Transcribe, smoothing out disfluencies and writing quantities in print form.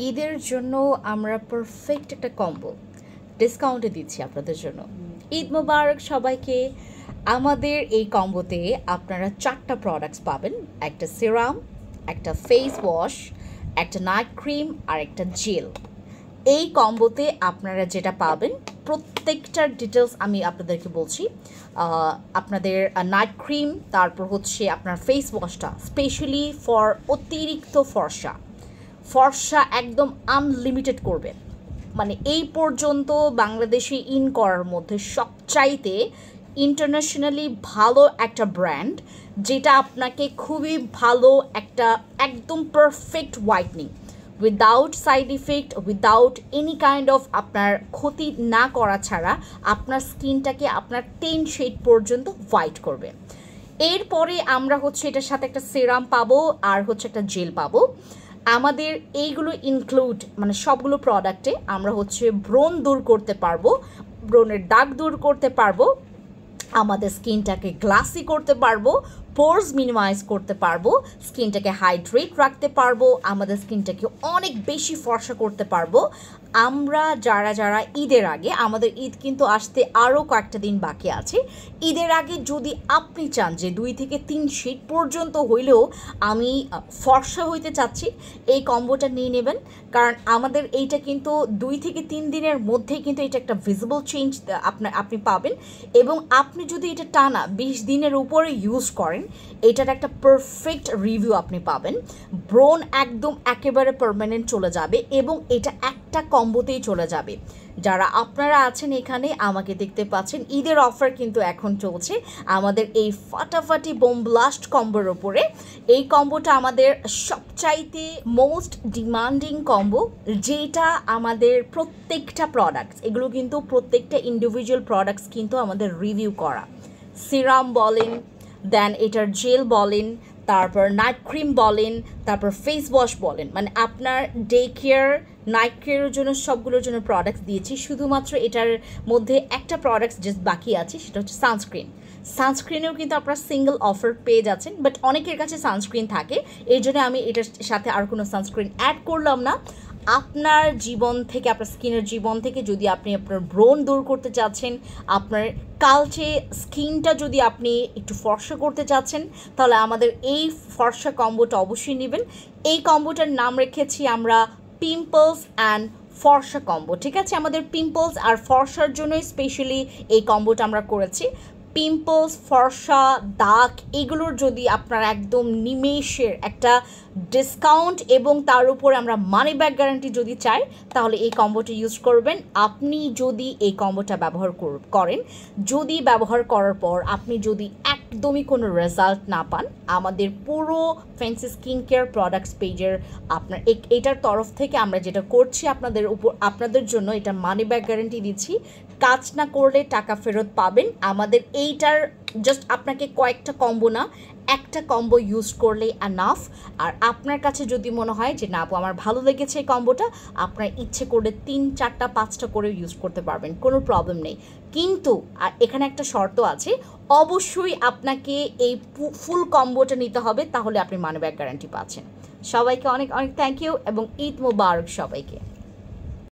ঈদের জন্য আমরা পারফেক্ট একটা কম্বো ডিসকাউন্টে দিচ্ছি আপনাদের জন্য। ঈদ মোবারক সবাইকে। আমাদের এই কম্বোতে আপনারা 4টা প্রোডাক্টস পাবেন, একটা সিরাম, একটা ফেস ওয়াশ, একটা নাইট ক্রিম আর একটা জেল। এই কম্বোতে আপনারা যেটা পাবেন প্রত্যেকটার ডিটেলস আমি আপনাদেরকে বলছি। আপনাদের নাইট ক্রিম, তারপর হচ্ছে আপনার ফেস ওয়াশটা স্পেশালি ফর অতিরিক্ত ফর্সা একদম আনলিমিটেড করবে। মানে এই পর্যন্ত বাংলাদেশে ইন করার মধ্যে সবচাইতে ইন্টারন্যাশনালি ভালো একটা ব্র্যান্ড, যেটা আপনাকে খুবই ভালো একটা একদম perfect whitening without side effect, without any kind of আপনার ক্ষতি না করা ছাড়া আপনার স্কিনটাকে আপনার 10 শেড পর্যন্ত হোয়াইট করবে। এরপরে আমরা হচ্ছে এটার সাথে একটা সিরাম পাবো আর হচ্ছে একটা জেল পাবো। আমাদের এইগুলো ইনক্লুড মানে সবগুলো প্রোডাক্টে আমরা হচ্ছে ব্রণ দূর করতে পারবো, ব্রণের দাগ দূর করতে পারবো, আমাদের স্কিনটাকে গ্লাসি করতে পারবো, পোরস মিনিমাইজ করতে পারবো, স্কিনটাকে হাইড্রেট রাখতে পারবো, আমাদের স্কিনটাকে অনেক বেশি ফর্সা করতে পারবো। আমরা যারা ঈদের আগে, আমাদের ঈদ কিন্তু আসতে আরও কয়েকটা দিন বাকি আছে, ঈদের আগে যদি আপনি চান যে 2 থেকে 3 শেড পর্যন্ত হইলেও আমি ফর্সা হইতে চাচ্ছি, এই কম্বোটা নিয়ে নেবেন। কারণ আমাদের এইটা কিন্তু 2 থেকে 3 দিনের মধ্যেই কিন্তু এটা একটা ভিজিবল চেঞ্জ আপনি পাবেন। এবং আপনি যদি এটা টানা 20 দিনের উপরে ইউজ করেন, এটার একটা পারফেক্ট রিভিউ আপনি পাবেন। ব্রণ একদম একেবারে পার্মানেন্ট চলে যাবে এবং এটা একটা কম্বোতেই চলে যাবে। যারা আপনারা আছেন এখানে আমাকে দেখতে পাচ্ছেন, ঈদের অফার কিন্তু এখন চলছে আমাদের এই ফাটাফাটি বোম ব্লাস্ট কম্বোর ওপরে। এই কম্বোটা আমাদের সবচাইতে মোস্ট ডিমান্ডিং কম্বো, যেটা আমাদের প্রত্যেকটা প্রোডাক্টস, এগুলো কিন্তু প্রত্যেকটা ইন্ডিভিজুয়াল প্রোডাক্টস কিন্তু আমাদের রিভিউ করা। সিরাম বলেন, দেন এটার জেল বলেন, তারপর নাইট ক্রিম বলেন, তারপর ফেস ওয়াশ বলেন, মানে আপনার ডে কেয়ার নাইট কেয়ারের জন্য সবগুলোর জন্য প্রোডাক্টস দিয়েছি। শুধুমাত্র এটার মধ্যে একটা প্রোডাক্টস জাস্ট বাকি আছে, সেটা হচ্ছে সানস্ক্রিনেও কিন্তু আপনারা সিঙ্গেল অফার পেয়ে যাচ্ছেন, বাট অনেকের কাছে সানস্ক্রিন থাকে, এই জন্য আমি এটার সাথে আর কোনো সানস্ক্রিন অ্যাড করলাম না। আপনার জীবন থেকে, আপনার স্কিনের জীবন থেকে যদি আপনি আপনার ব্রণ দূর করতে চাচ্ছেন, আপনার কালচে স্কিনটা যদি আপনি একটু ফর্সা করতে চাচ্ছেন, তাহলে আমাদের এই ফর্সা কম্বোটা অবশ্যই নেবেন। এই কম্বোটার নাম রেখেছি আমরা পিম্পলস অ্যান্ড ফর্সা কম্বো। ঠিক আছে, আমাদের পিম্পলস আর ফর্সার জন্যই স্পেশালি এই কম্বোটা আমরা করেছি। পিম্পলস, ফর্সা, দাগ, এগুলোর যদি আপনারা একদম নিমেষের একটা ডিসকাউন্ট এবং তার উপরে আমরা মানি ব্যাক গ্যারান্টি যদি চাই, তাহলে এই কম্বোটা ইউজ করবেন। আপনি যদি এই কম্বোটা ব্যবহার করেন, যদি ব্যবহার করার পর আপনি যদি একদমই কোনো রেজাল্ট না পান, আমাদের পুরো ফ্যান্সি স্কিন কেয়ার প্রোডাক্টস পেজের আপনার এটার তরফ থেকে আমরা যেটা করছি আপনাদের জন্য, এটা মানি ব্যাক গ্যারান্টি দিচ্ছি। কাজ না করলে টাকা ফেরত পাবেন। আমাদের এইটার জাস্ট আপনাকে কয়েকটা কম্বো না, একটা কম্বো ইউজ করলেই এনাফ। আর আপনার কাছে যদি মনে হয় যে না আপু আমার ভালো লেগেছে এই কম্বোটা, আপনার ইচ্ছে করে 3, 4টা, 5টা করে ইউজ করতে পারবেন, কোনো প্রবলেম নেই। কিন্তু আর এখানে একটা শর্ত আছে, অবশ্যই আপনাকে এই ফুল কম্বোটা নিতে হবে, তাহলে আপনি মানি ব্যাক গ্যারান্টি পাচ্ছেন। সবাইকে অনেক অনেক থ্যাংক ইউ এবং ঈদ মোবারক সবাইকে।